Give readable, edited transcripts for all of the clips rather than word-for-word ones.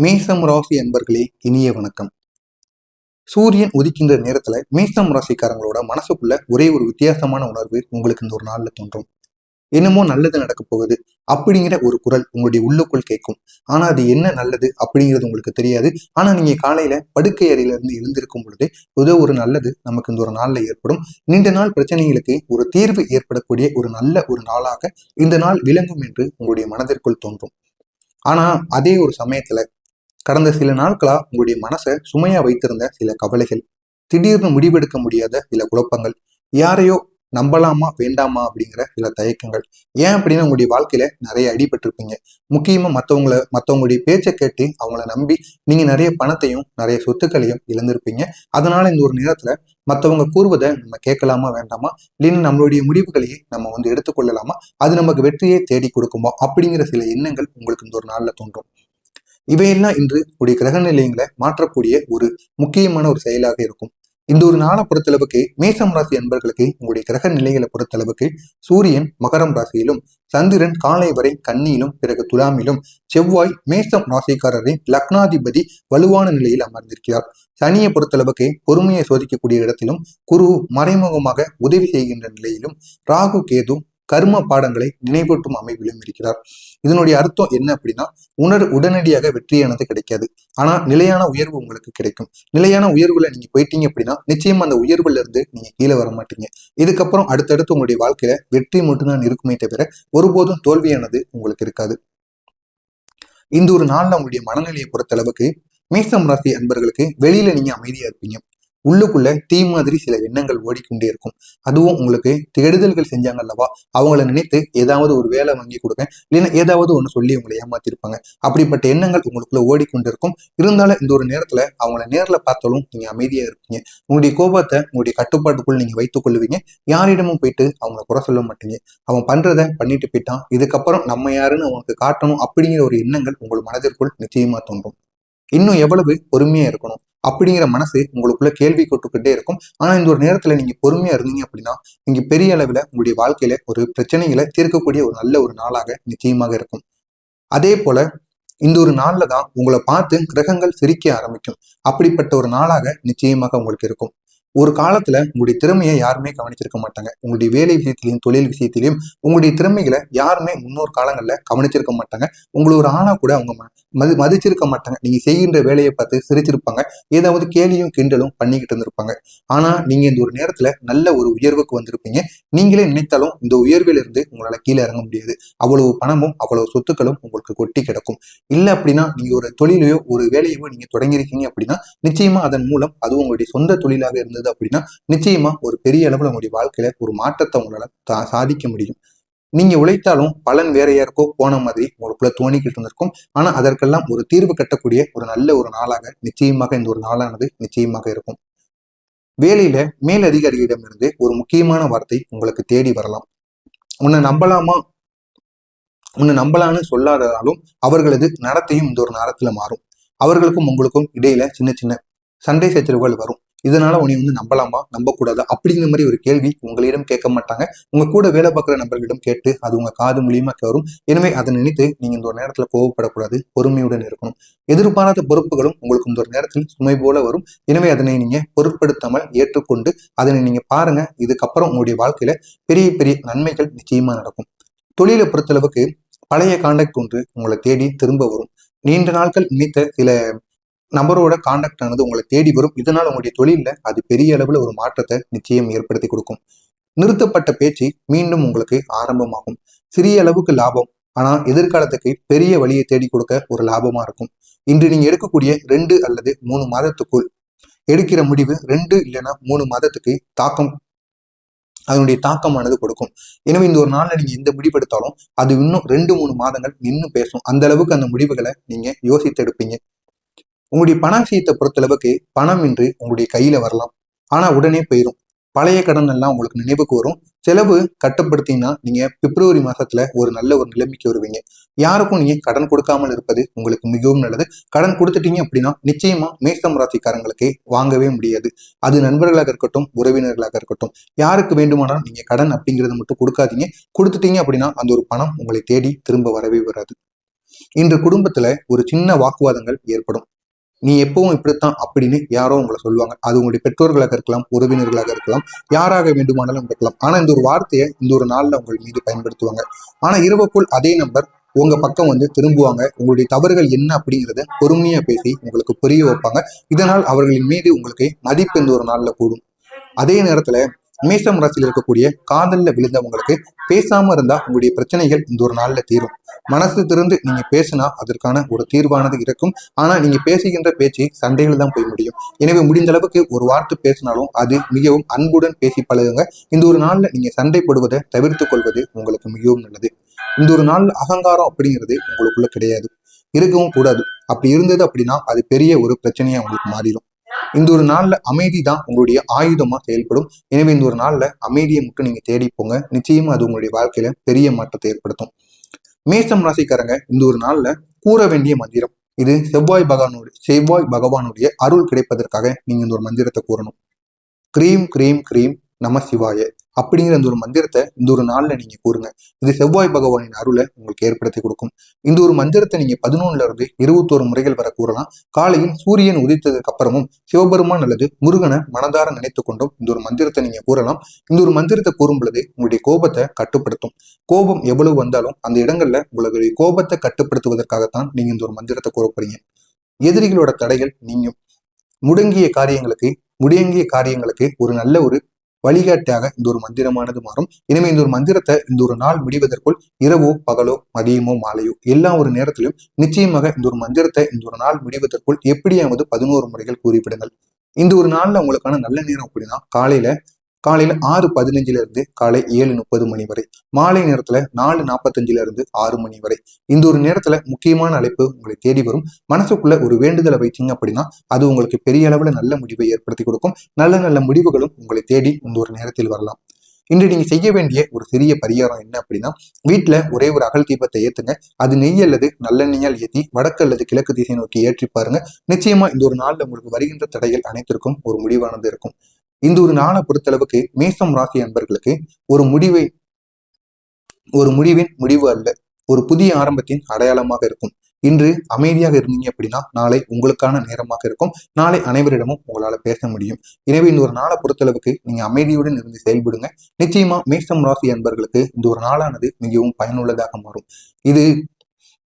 மேசம் ராசி அன்பர்களே, இனிய வணக்கம். சூரியன் உதிக்கின்ற நேரத்துல மேசம் ராசிக்காரங்களோட மனசுக்குள்ள ஒரே ஒரு வித்தியாசமான உணர்வு உங்களுக்கு இந்த ஒரு நாள்ல தோன்றும். என்னமோ நல்லது நடக்க போகுது அப்படிங்கிற ஒரு குரல் உங்களுடைய உள்ளுக்குள் கேட்கும். ஆனா அது என்ன நல்லது அப்படிங்கிறது உங்களுக்கு தெரியாது. ஆனா நீங்க காலையில படுக்கை அறையில இருந்து எழுந்திருக்கும் பொழுது ஏதோ ஒரு நல்லது நமக்கு இந்த ஒரு நாள்ல ஏற்படும். நீண்ட நாள் பிரச்சனைகளுக்கு ஒரு தீர்வு ஏற்படக்கூடிய ஒரு நல்ல ஒரு நாளாக இந்த நாள் விளங்கும் என்று உங்களுடைய மனதிற்குள் தோன்றும். ஆனா அதே ஒரு சமயத்துல கடந்த சில நாட்களா உங்களுடைய மனசை சுமையா வைத்திருந்த சில கவலைகள், திடீர்னு முடிவெடுக்க முடியாத சில குழப்பங்கள், யாரையோ நம்பலாமா வேண்டாமா அப்படிங்கிற சில தயக்கங்கள், ஏன் அப்படின்னா உங்களுடைய வாழ்க்கையில நிறைய அடிபட்டிருப்பீங்க. முக்கியமா மற்றவங்களுடைய பேச்சை கேட்டு அவங்கள நம்பி நீங்க நிறைய பணத்தையும் நிறைய சொத்துக்களையும் இழந்திருப்பீங்க. அதனால இந்த ஒரு நேரத்துல மற்றவங்க கூறுவதை நம்ம கேட்கலாமா வேண்டாமா, இல்லைன்னு நம்மளுடைய முடிவுகளையே நம்ம எடுத்துக்கொள்ளலாமா, அது நமக்கு வெற்றியை தேடி கொடுக்குமா அப்படிங்கிற சில எண்ணங்கள் உங்களுக்கு இந்த ஒரு நாள்ல தோன்றும். இவையெல்லாம் இன்று உடைய கிரக நிலையங்களை மாற்றக்கூடிய ஒரு முக்கியமான ஒரு செயலாக இருக்கும். இந்த ஒரு நாளை பொறுத்தளவுக்கு மேசம் ராசி அன்பர்களுக்கு உங்களுடைய கிரக நிலைகளை பொறுத்தளவுக்கு சூரியன் மகரம் ராசியிலும், சந்திரன் காலை வரை கன்னியிலும், பிறகு துலாமிலும், செவ்வாய் மேசம் ராசிக்காரரின் லக்னாதிபதி வலுவான நிலையில் அமர்ந்திருக்கிறார். சனியை பொறுத்தளவுக்கு பொறுமையை சோதிக்கக்கூடிய இடத்திலும், குரு மறைமுகமாக உதவி செய்கின்ற நிலையிலும், ராகு கேது கர்ம பாடங்களை நினைவூட்டும் அமைப்பிலும் இருக்கிறார். இதனுடைய அர்த்தம் என்ன அப்படின்னா, உடனடியாக வெற்றியானது கிடைக்காது. ஆனா நிலையான உயர்வு உங்களுக்கு கிடைக்கும். நிலையான உயர்வுல நீங்க போயிட்டீங்க அப்படின்னா நிச்சயமா அந்த உயர்வுல இருந்து நீங்க கீழே வர மாட்டீங்க. இதுக்கப்புறம் அடுத்தடுத்து உங்களுடைய வாழ்க்கையில வெற்றி மட்டும்தான் இருக்குமே தவிர ஒருபோதும் தோல்வியானது உங்களுக்கு இருக்காது. இந்த ஒரு நாள்ல உங்களுடைய மனநிலையை பொறுத்த அளவுக்கு மேசம் ராசி அன்பர்களுக்கு வெளியில நீங்க அமைதியா இருப்பீங்க. உள்ளுக்குள்ள தீ மாதிரி சில எண்ணங்கள் ஓடிக்கொண்டே இருக்கும். அதுவும் உங்களுக்கு கெடுதல்கள் செஞ்சாங்க அல்லவா, அவங்கள நினைத்து ஏதாவது ஒரு வேலை வாங்கி கொடுங்க, இல்லைன்னா ஏதாவது ஒண்ணு சொல்லி உங்களை ஏமாத்திருப்பாங்க. அப்படிப்பட்ட எண்ணங்கள் உங்களுக்குள்ள ஓடிக்கொண்டு இருக்கும். இருந்தாலும் இந்த ஒரு நேரத்துல அவங்கள நேர்ல பார்த்தாலும் நீங்க அமைதியா இருப்பீங்க. உங்களுடைய கோபத்தை உங்களுடைய கட்டுப்பாட்டுக்குள் நீங்க வைத்துக் கொள்ளுவீங்க. யாரிடமும் போயிட்டு அவங்கள குறை சொல்ல மாட்டீங்க. அவன் பண்றதை பண்ணிட்டு போயிட்டான், இதுக்கப்புறம் நம்ம யாருன்னு அவனுக்கு காட்டணும் அப்படிங்கிற ஒரு எண்ணங்கள் உங்கள் மனதிற்குள் நிச்சயமா தோன்றும். இன்னும் எவ்வளவு பொறுமையா இருக்கணும் அப்படிங்கிற மனசு உங்களுக்குள்ள கேள்வி கொட்டுக்கிட்டே இருக்கும். ஆனா இந்த ஒரு நேரத்துல நீங்க பொறுமையா இருந்தீங்க அப்படின்னா நீங்க பெரிய அளவுல உங்களுடைய வாழ்க்கையில ஒரு பிரச்சனைகளை தீர்க்கக்கூடிய ஒரு நல்ல ஒரு நாளாக நிச்சயமாக இருக்கும். அதே போல இந்த ஒரு நாள்ல தான் உங்களை பார்த்து கிரகங்கள் சிரிக்க ஆரம்பிக்கும். அப்படிப்பட்ட ஒரு நாளாக நிச்சயமாக உங்களுக்கு இருக்கும். ஒரு காலத்துல உங்களுடைய திறமையை யாருமே கவனிச்சிருக்க மாட்டாங்க. உங்களுடைய வேலை விஷயத்திலையும் தொழில் விஷயத்திலையும் உங்களுடைய திறமைகளை யாருமே முன்னோர் காலங்கள்ல கவனிச்சிருக்க மாட்டாங்க. உங்களை ஒரு ஆணா கூட அவங்க மதிச்சிருக்க மாட்டாங்க. நீங்க செய்கின்ற வேலையை பார்த்து சிரிச்சிருப்பாங்க. ஏதாவது கேலியும் கிண்டலும் பண்ணிக்கிட்டு இருந்திருப்பாங்க. ஆனா நீங்க இந்த ஒரு நேரத்துல நல்ல ஒரு உயர்வுக்கு வந்திருப்பீங்க. நீங்களே நினைத்தாலும் இந்த உயர்வில இருந்து உங்களால கீழே இறங்க முடியாது. அவ்வளவு பணமும் அவ்வளவு சொத்துக்களும் உங்களுக்கு கொட்டி கிடக்கும். இல்லை அப்படின்னா நீங்க ஒரு தொழிலையோ ஒரு வேலையோ நீங்க தொடங்கியிருக்கீங்க அப்படின்னா நிச்சயமா அதன் மூலம் அது உங்களுடைய சொந்த தொழிலாக இருந்தது அப்படின்னா நிச்சயமா ஒரு பெரிய அளவுல உங்களுடைய வாழ்க்கையில ஒரு மாற்றத்தை உங்களால சாதிக்க முடியும். நீங்க உழைத்தாலும் பலன் வேற யாருக்கோ போன மாதிரி உங்களுக்குள்ள தோணிக்கிட்டு இருந்திருக்கும். ஆனா அதற்கெல்லாம் ஒரு தீர்வு கட்டக்கூடிய ஒரு நல்ல ஒரு நாளாக நிச்சயமாக இந்த ஒரு நாளானது நிச்சயமாக இருக்கும். வேலையில மேலதிகாரியிடம் இருந்து ஒரு முக்கியமான வார்த்தை உங்களுக்கு தேடி வரலாம். உன்னை நம்பலாமா உன்னை நம்பலான்னு சொல்லாததாலும் அவர்களது நடத்தையும் இந்த ஒரு நேரத்துல மாறும். அவர்களுக்கும் உங்களுக்கும் இடையில சின்ன சின்ன சண்டை சச்சரவுகள் வரும். இதனால உன்னை நம்பலாமா நம்பக்கூடாதா அப்படிங்கிற மாதிரி ஒரு கேள்வி உங்களிடம் கேட்க மாட்டாங்க. உங்க கூட வேலை பார்க்குற நபர்களிடம் கேட்டு அது உங்க காது மூலியமா வரும். எனவே அதை நினைத்து நீங்க இந்த ஒரு நேரத்துல கோவப்படக்கூடாது, பொறுமையுடன் இருக்கணும். எதிர்பாராத பொறுப்புகளும் உங்களுக்கு இந்த ஒரு நேரத்தில் சுமை போல வரும். எனவே அதனை நீங்க பொருட்படுத்தாமல் ஏற்றுக்கொண்டு அதனை நீங்க பாருங்க. இதுக்கப்புறம் உங்களுடைய வாழ்க்கையில பெரிய பெரிய நன்மைகள் நிச்சயமா நடக்கும். தொழிலை பொறுத்தளவுக்கு பழைய கான்டாக்ட் ஒன்று உங்களை தேடி திரும்ப வரும். நீண்ட நாட்கள் நினைத்த சில நபரோட கான்டாக்ட் ஆனது உங்களை தேடி வரும். இதனால் உங்களுடைய தொழில அது பெரிய அளவுல ஒரு மாற்றத்தை நிச்சயம் ஏற்படுத்தி கொடுக்கும். நிறுத்தப்பட்ட பேச்சு மீண்டும் உங்களுக்கு ஆரம்பமாகும். சிறிய அளவுக்கு லாபம், ஆனா எதிர்காலத்துக்கு பெரிய வழியை தேடி கொடுக்க ஒரு லாபமா இருக்கும். இன்று நீங்க எடுக்கக்கூடிய 2 அல்லது 3 மாதத்துக்குள் எடுக்கிற முடிவு 2 இல்லைன்னா 3 மாதத்துக்கு அதனுடைய தாக்கமானது கொடுக்கும். எனவே இந்த ஒரு நாள்ல நீங்க எந்த முடிவு எடுத்தாலும் அது இன்னும் 2-3 மாதங்கள் நின்று பேசும். அந்த அளவுக்கு அந்த முடிவுகளை நீங்க யோசித்து எடுப்பீங்க. உங்களுடைய பண விஷயத்தை பொறுத்தளவுக்கு பணம் இன்று உங்களுடைய கையில வரலாம். ஆனா உடனே போயிடும். பழைய கடன் எல்லாம் உங்களுக்கு நினைவுக்கு வரும். செலவு கட்டுப்படுத்தினா நீங்க பிப்ரவரி மாசத்துல ஒரு நல்ல ஒரு நிலைமைக்கு வருவீங்க. யாருக்கும் நீங்க கடன் கொடுக்காமல் இருப்பது உங்களுக்கு மிகவும் நல்லது. கடன் கொடுத்துட்டீங்க அப்படின்னா நிச்சயமா மேசம் ராசிக்காரங்களுக்கு வாங்கவே முடியாது. அது நண்பர்களாக இருக்கட்டும், உறவினர்களாக இருக்கட்டும், யாருக்கு வேண்டுமானாலும் நீங்க கடன் அப்படிங்கிறத மட்டும் கொடுக்காதீங்க. கொடுத்துட்டீங்க அப்படின்னா அந்த ஒரு பணம் உங்களை தேடி திரும்ப வரவே வராது. இன்று குடும்பத்துல ஒரு சின்ன வாக்குவாதங்கள் ஏற்படும். நீ எப்பவும் இப்படித்தான் அப்படின்னு யாரோ உங்களை சொல்லுவாங்க. அது உங்களுடைய பெற்றோர்களாக இருக்கலாம், உறவினர்களாக இருக்கலாம், யாராக வேண்டுமானாலும் இருக்கலாம். ஆனா இந்த ஒரு வார்த்தையை இந்த ஒரு நாள்ல உங்கள் மீது பயன்படுத்துவாங்க. ஆனா இரவுக்குள் அதே நபர் உங்க பக்கம் வந்து திரும்புவாங்க. உங்களுடைய தவறுகள் என்ன அப்படிங்கிறத பொறுமையா பேசி உங்களுக்கு புரிய வைப்பாங்க. இதனால் அவர்களின் மீது உங்களுக்கு மதிப்பு இந்த ஒரு நாள்ல கூடும். அதே நேரத்துல மேஷம் ராசியில் இருக்கக்கூடிய காதல்ல விழுந்தவங்களுக்கு பேசாம இருந்தா உங்களுடைய பிரச்சனைகள் இந்த ஒரு நாள்ல தீரும். மனசு திறந்து நீங்க பேசினா அதற்கான ஒரு தீர்வானது இருக்கும். ஆனா நீங்க பேசுகின்ற பேச்சு சண்டைகள் தான் போய் முடியும். எனவே முடிந்த அளவுக்கு ஒரு வார்த்தை பேசினாலும் அது மிகவும் அன்புடன் பேசி பழகுங்க. இந்த ஒரு நாள்ல நீங்க சண்டை போடுவதை தவிர்த்து கொள்வது உங்களுக்கு மிகவும் நல்லது. இந்த ஒரு நாள் அகங்காரம் அப்படிங்கிறது உங்களுக்குள்ள கிடையாது, இருக்கவும் கூடாது. அப்படி இருந்தது அப்படின்னா அது பெரிய ஒரு பிரச்சனையா உங்களுக்கு மாறிடும். இந்த ஒரு நாள்ல அமைதி தான் உங்களுடைய ஆயுதமா செயல்படும். எனவே இந்த ஒரு நாள்ல அமைதியை மட்டும் நீங்க தேடி போங்க. நிச்சயமா அது உங்களுடைய வாழ்க்கையில பெரிய மாற்றத்தை ஏற்படுத்தும். மேஷம் ராசிக்காரங்க இந்த ஒரு நாள்ல கூற வேண்டிய மந்திரம் இது. செவ்வாய் பகவானுடைய அருள் கிடைப்பதற்காக நீங்க இந்த ஒரு மந்திரத்தை கூறணும். கிரீம் கிரீம் கிரீம் நம சிவாய அப்படிங்கிற இந்த ஒரு மந்திரத்தை இந்த ஒரு நாள்ல நீங்க கூறுங்க. இது செவ்வாய் பகவானின் அருளை உங்களுக்கு ஏற்படுத்தி கொடுக்கும். இந்த ஒரு மந்திரத்தை நீங்க 11 இருந்து 21 முறைகள் வரை கூறலாம். காலையில் சூரியன் உதித்ததுக்கு அப்புறமும் சிவபெருமான் அல்லது முருகனை மனதார நினைத்து கொண்டும் இந்த ஒரு மந்திரத்தை நீங்க கூறலாம். இந்த ஒரு மந்திரத்தை கூறும் பொழுது உங்களுடைய கோபத்தை கட்டுப்படுத்தும். கோபம் எவ்வளவு வந்தாலும் அந்த இடங்கள்ல உங்களுடைய கோபத்தை கட்டுப்படுத்துவதற்காகத்தான் நீங்க இந்த ஒரு மந்திரத்தை கூற போறீங்க. எதிரிகளோட தடைகள் நீங்கும். முடங்கிய காரியங்களுக்கு ஒரு நல்ல ஒரு வழிகாட்டியாக இந்த ஒரு மந்திரமானது மாறும். எனவே இந்த ஒரு மந்திரத்தை இந்த ஒரு நாள் முடிவதற்குள் இரவோ பகலோ மதியமோ மாலையோ எல்லா ஒரு நேரத்திலும் நிச்சயமாக இந்த ஒரு மந்திரத்தை இந்த ஒரு நாள் முடிவதற்குள் எப்படியாவது 11 முறைகள் கூறிவிடுங்கள். இந்த ஒரு நாள்ல உங்களுக்கான நல்ல நேரம் அப்படின்னா காலையில 6:15 இருந்து காலை 7:30 மணி வரை, மாலை நேரத்துல 4:45 இருந்து 6 மணி வரை. இந்த ஒரு நேரத்துல முக்கியமான அழைப்பு உங்களை தேடி வரும். மனசுக்குள்ள ஒரு வேண்டுதலை வைத்தீங்க அப்படின்னா அது உங்களுக்கு பெரிய அளவுல நல்ல முடிவை ஏற்படுத்தி கொடுக்கும். நல்ல நல்ல முடிவுகளும் உங்களை தேடி இந்த ஒரு நேரத்தில் வரலாம். இன்று நீங்க செய்ய வேண்டிய ஒரு சிறிய பரிகாரம் என்ன அப்படின்னா, வீட்டுல ஒரே ஒரு அகல் தீபத்தை ஏத்துங்க. அது நெய் அல்லது நல்லெண்ணெயால் ஏற்றி வடக்கு அல்லது கிழக்கு திசை நோக்கி ஏற்றி பாருங்க. நிச்சயமா இந்த ஒரு நாள்ல உங்களுக்கு வருகின்ற தடைகள் அனைத்திற்கும் ஒரு முடிவானது இருக்கும். இந்த ஒரு நாளை பொறுத்தளவுக்கு மேஷம் ராசி அன்பர்களுக்கு ஒரு முடிவின் முடிவு அல்ல, ஒரு புதிய ஆரம்பத்தின் அடையாளமாக இருக்கும். இன்று அமைதியாக இருந்தீங்க அப்படின்னா நாளை உங்களுக்கான நேரமாக இருக்கும். நாளை அனைவரிடமும் உங்களால பேச முடியும். எனவே இந்த ஒரு நாளை பொறுத்தளவுக்கு நீங்க அமைதியுடன் இருந்து செயல்படுங்க. நிச்சயமா மேஷம் ராசி அன்பர்களுக்கு இந்த ஒரு நாளானது மிகவும் பயனுள்ளதாக மாறும். இது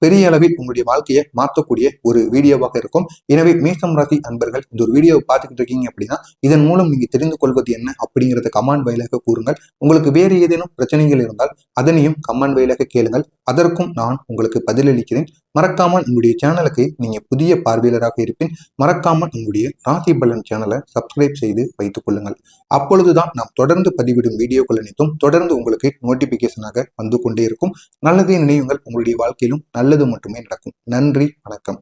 பெரிய அளவில் உங்களுடைய வாழ்க்கையை மாற்றக்கூடிய ஒரு வீடியோவாக இருக்கும். எனவே மேஷம் ராசி அன்பர்கள் இந்த ஒரு வீடியோவை பார்த்துக்கிட்டு இருக்கீங்க அப்படின்னா இதன் மூலம் நீங்க தெரிந்து கொள்வது என்ன அப்படிங்கிறத கமெண்ட் வாயிலாக கூறுங்கள். உங்களுக்கு வேறு ஏதேனும் பிரச்சனைகள் இருந்தால் அதனையும் கமெண்ட் வாயிலாக கேளுங்கள். அதற்கும் நான் உங்களுக்கு பதிலளிக்கிறேன். மறக்காமல் உங்களுடைய சேனலுக்கு நீங்க புதிய பார்வையாளராக இருப்பின் மறக்காமல் உங்களுடைய ராசி பலன் சேனலை சப்ஸ்கிரைப் செய்து வைத்துக் கொள்ளுங்கள். அப்பொழுதுதான் நாம் தொடர்ந்து பதிவிடும் வீடியோக்கள் அனைத்தும் தொடர்ந்து உங்களுக்கு நோட்டிபிகேஷனாக வந்து கொண்டே இருக்கும். நல்லதே நினைவுங்கள். உங்களுடைய வாழ்க்கையிலும் நல்லது மட்டுமே நடக்கும். நன்றி, வணக்கம்.